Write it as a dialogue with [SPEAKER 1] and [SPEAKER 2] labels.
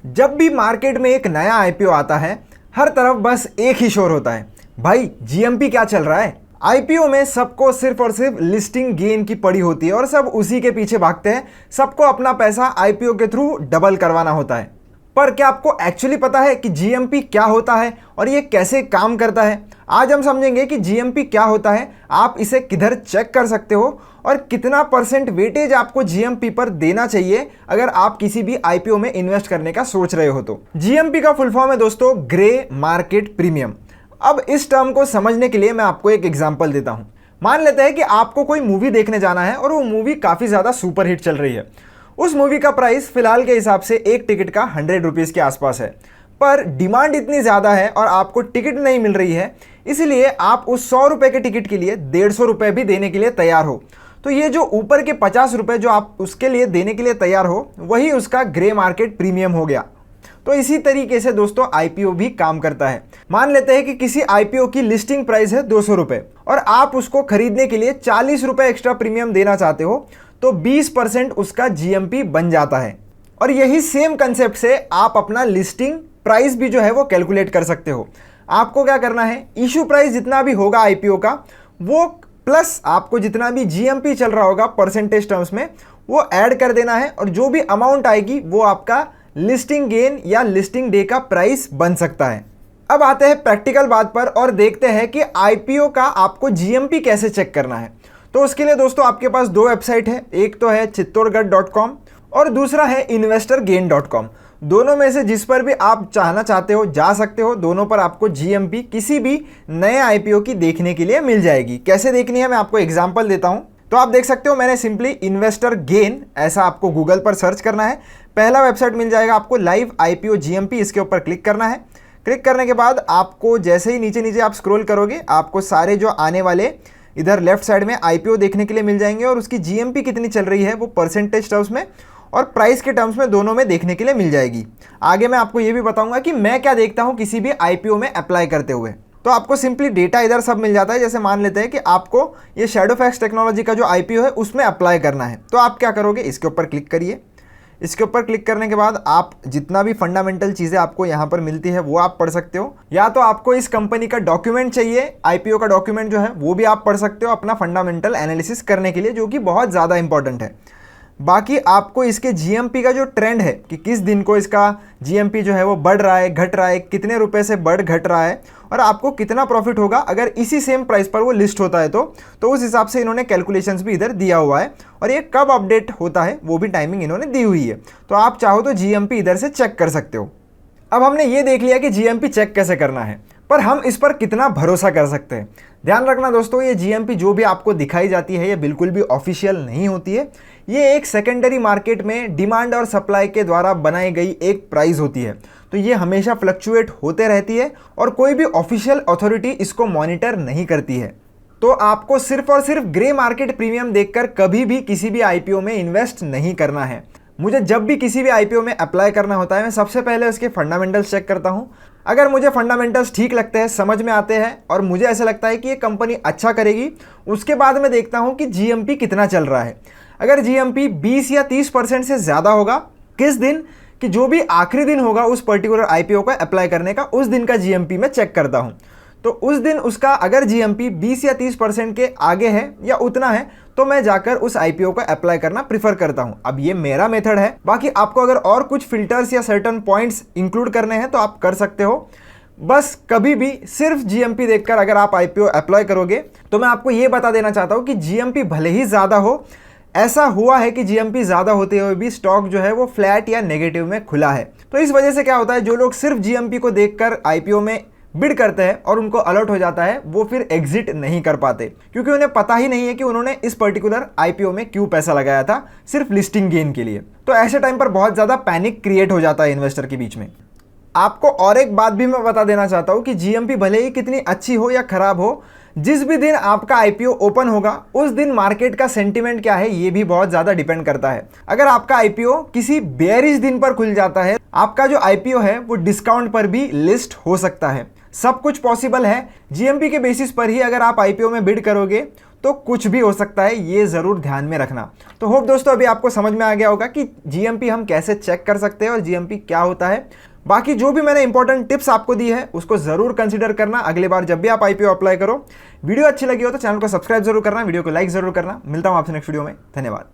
[SPEAKER 1] जब भी मार्केट में एक नया आईपीओ आता है, हर तरफ बस एक ही शोर होता है, भाई जीएमपी क्या चल रहा है। आईपीओ में सबको सिर्फ और सिर्फ लिस्टिंग गेन की पड़ी होती है और सब उसी के पीछे भागते हैं। सबको अपना पैसा आईपीओ के थ्रू डबल करवाना होता है। पर क्या आपको एक्चुअली पता है कि जीएमपी क्या होता है और ये कैसे काम करता है? आज हम समझेंगे कि जीएमपी क्या होता है, आप इसे किधर चेक कर सकते हो और कितना परसेंट वेटेज आपको जीएमपी पर देना चाहिए अगर आप किसी भी आईपीओ में इन्वेस्ट करने का सोच रहे हो तो। जीएमपी का फुल फॉर्म है दोस्तों ग्रे मार्केट प्रीमियम। अब इस टर्म को समझने के लिए मैं आपको एक एग्जांपल देता हूं। मान लेते हैं कि आपको कोई मूवी देखने जाना है और वो मूवी काफी ज्यादा सुपर हिट चल रही है। उस मूवी का प्राइस फिलहाल के हिसाब से एक टिकट का 100 रुपीज के आसपास है, पर डिमांड इतनी ज्यादा है और आपको टिकट नहीं मिल रही है, इसलिए आप उस 100 रुपए के टिकट के लिए 150 रुपए भी देने के लिए तैयार हो। तो ये जो ऊपर के 50 रुपए जो आप उसके लिए देने के लिए तैयार हो, वही उसका ग्रे मार्केट प्रीमियम हो गया। तो इसी तरीके से दोस्तों आईपीओ भी काम करता है। मान लेते हैं कि किसी आईपीओ की लिस्टिंग प्राइस है 200 रुपए और आप उसको खरीदने के लिए 40 रुपए एक्स्ट्रा प्रीमियम देना चाहते हो, तो 20% उसका जीएमपी बन जाता है। और यही सेम कंसेप्ट से आप अपना लिस्टिंग प्राइस भी जो है वो कैलकुलेट कर सकते हो। आपको क्या करना है, इशू प्राइस जितना भी होगा आईपीओ का, वो प्लस आपको जितना भी जीएमपी चल रहा होगा परसेंटेज टर्म्स में, वो ऐड कर देना है और जो भी अमाउंट आएगी वो आपका लिस्टिंग गेन या लिस्टिंग डे का प्राइस बन सकता है। अब आते हैं प्रैक्टिकल बात पर और देखते हैं कि आईपीओ का आपको जीएमपी कैसे चेक करना है। तो उसके लिए दोस्तों आपके पास दो वेबसाइट है, एक तो है चित्तौड़गढ़.com और दूसरा है investorgain.com। दोनों में से जिस पर भी आप चाहना चाहते हो जा सकते हो। दोनों पर आपको जीएमपी किसी भी नए आईपीओ की देखने के लिए मिल जाएगी। कैसे देखनी है मैं आपको एग्जांपल देता हूं। तो आप देख सकते हो, मैंने सिंपली इन्वेस्टर गेन ऐसा आपको गूगल पर सर्च करना है। पहला वेबसाइट मिल जाएगा आपको लाइव आईपीओ जीएमपी, इसके ऊपर क्लिक करना है। क्लिक करने के बाद आपको जैसे ही नीचे नीचे आप स्क्रॉल करोगे, आपको सारे जो आने वाले इधर लेफ्ट साइड में आईपीओ देखने के लिए मिल जाएंगे और उसकी जीएमपी कितनी चल रही है वो परसेंटेज टर्म्स में और प्राइस के टर्म्स में दोनों में देखने के लिए मिल जाएगी। आगे मैं आपको ये भी बताऊंगा कि मैं क्या देखता हूं किसी भी आईपीओ में अप्लाई करते हुए। तो आपको सिंपली डेटा इधर सब मिल जाता है। जैसे मान लेते हैं कि आपको ये शैडोफैक्स टेक्नोलॉजी का जो आईपीओ है उसमें अप्लाई करना है, तो आप क्या करोगे, इसके ऊपर क्लिक करिए। इसके ऊपर क्लिक करने के बाद आप जितना भी फंडामेंटल चीज़ें आपको यहाँ पर मिलती है वो आप पढ़ सकते हो। या तो आपको इस कंपनी का डॉक्यूमेंट चाहिए, आईपीओ का डॉक्यूमेंट जो है वो भी आप पढ़ सकते हो अपना फंडामेंटल एनालिसिस करने के लिए, जो कि बहुत ज़्यादा इंपॉर्टेंट है। बाकी आपको इसके जीएमपी का जो ट्रेंड है कि किस दिन को इसका जीएमपी जो है वो बढ़ रहा है, घट रहा है, कितने रुपए से बढ़ घट रहा है और आपको कितना प्रॉफिट होगा अगर इसी सेम प्राइस पर वो लिस्ट होता है तो उस हिसाब से इन्होंने कैलकुलेशंस भी इधर दिया हुआ है और ये कब अपडेट होता है वो भी टाइमिंग इन्होंने दी हुई है। तो आप चाहो तो जीएमपी इधर से चेक कर सकते हो। अब हमने ये देख लिया कि जीएमपी चेक कैसे करना है, पर हम इस पर कितना भरोसा कर सकते हैं। ध्यान रखना दोस्तों, ये जीएमपी जो भी आपको दिखाई जाती है ये बिल्कुल भी ऑफिशियल नहीं होती है। ये एक सेकेंडरी मार्केट में डिमांड और सप्लाई के द्वारा बनाई गई एक प्राइस होती है। तो ये हमेशा फ्लक्चुएट होते रहती है और कोई भी ऑफिशियल अथॉरिटी इसको मॉनिटर नहीं करती है। तो आपको सिर्फ और सिर्फ ग्रे मार्केट प्रीमियम देखकर कभी भी किसी भी आईपीओ में इन्वेस्ट नहीं करना है। मुझे जब भी किसी भी आईपीओ में अप्लाई करना होता है, मैं सबसे पहले उसके फंडामेंटल्स चेक करता हूं। अगर मुझे फंडामेंटल्स ठीक लगते हैं, समझ में आते हैं और मुझे ऐसा लगता है कि ये कंपनी अच्छा करेगी, उसके बाद मैं देखता हूं कि जीएमपी कितना चल रहा है। अगर जीएमपी 20 या 30% से ज़्यादा होगा, किस दिन कि जो भी आखिरी दिन होगा उस पर्टिकुलर आईपीओ का अप्लाई करने का, उस दिन का जीएमपी मैं चेक करता हूं। तो उस दिन उसका अगर जीएमपी 20 या 30% के आगे है या उतना है, तो मैं जाकर उस आईपीओ का अप्लाई करना प्रीफर करता हूं। अब ये मेरा मेथड है, बाकी आपको अगर और कुछ फिल्टर्स या सर्टेन पॉइंट्स इंक्लूड करने हैं तो आप कर सकते हो। बस कभी भी सिर्फ जीएमपी देखकर अगर आप आईपीओ अप्लाई करोगे, तो मैं आपको ये बता देना चाहता हूं कि जीएमपी भले ही ज़्यादा हो, ऐसा हुआ है कि जीएमपी ज़्यादा होते हुए भी स्टॉक जो है वो फ्लैट या नेगेटिव में खुला है। तो इस वजह से क्या होता है, जो लोग सिर्फ जीएमपी को देखकर आईपीओ में बिड करते हैं और उनको अलर्ट हो जाता है, वो फिर एग्जिट नहीं कर पाते, क्योंकि उन्हें पता ही नहीं है कि उन्होंने इस पर्टिकुलर आईपीओ में क्यों पैसा लगाया था, सिर्फ लिस्टिंग गेन के लिए। तो ऐसे टाइम पर बहुत ज़्यादा पैनिक क्रिएट हो जाता है इन्वेस्टर के बीच में। आपको और एक बात भी मैं बता देना चाहता हूँ कि जीएमपी भले ही कितनी अच्छी हो या खराब हो, जिस भी दिन आपका आईपीओ ओपन होगा उस दिन मार्केट का सेंटीमेंट क्या है ये भी बहुत ज़्यादा डिपेंड करता है। अगर आपका आईपीओ किसी बेयरिश दिन पर खुल जाता है, आपका जो आईपीओ है वो डिस्काउंट पर भी लिस्ट हो सकता है। सब कुछ पॉसिबल है। जीएमपी के बेसिस पर ही अगर आप आईपीओ में बिड करोगे तो कुछ भी हो सकता है, ये ज़रूर ध्यान में रखना। तो होप दोस्तों अभी आपको समझ में आ गया होगा कि जीएमपी हम कैसे चेक कर सकते हैं और जीएमपी क्या होता है। बाकी जो भी मैंने इंपॉर्टेंट टिप्स आपको दी है उसको ज़रूर कंसीडर करना अगली बार जब भी आप आईपीओ अप्लाई करो। वीडियो अच्छी लगी हो तो चैनल को सब्सक्राइब जरूर करना, वीडियो को लाइक जरूर करना। मिलता हूँ आपसे नेक्स्ट वीडियो में, धन्यवाद।